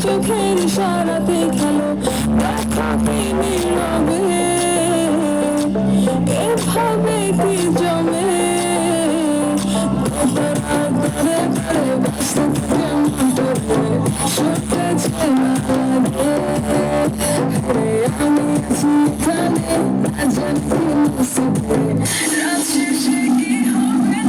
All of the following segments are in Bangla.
চোখের ইশারাতে খেলো দেখা কি নীরবে এভাবে কি জমে তোরা ধরে ধরে বাস্তব যেমন তোরে সতেছে না রে আমি আছি এখানে না জানি নসিবে রাত শেষে কি হবে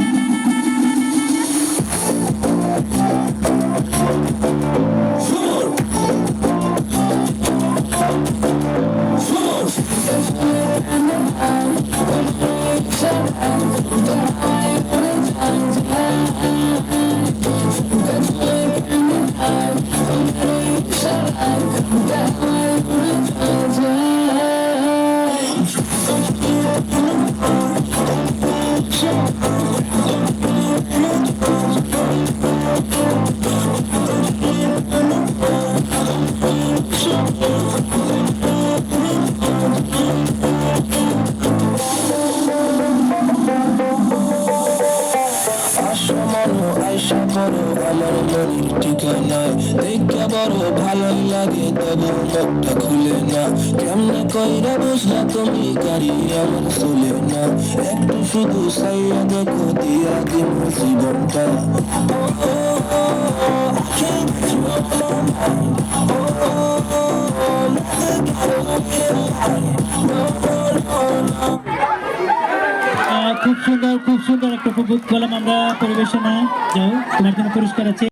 আশা করো আমার মনের ঠিকানায় দেখা বড় ভালোই লাগে তবু মুখটা খুলে না কেমনে কইরা বুঝলা তুমি গাড়ি আমার চলে না একটু শুধু চাইয়া দেখো দিয়া দিন জীবনটা খুব সুন্দর একটা উপভোগ করলাম আমরা পরিবেশনা। যাও, তোমার জন্য পুরস্কার আছে।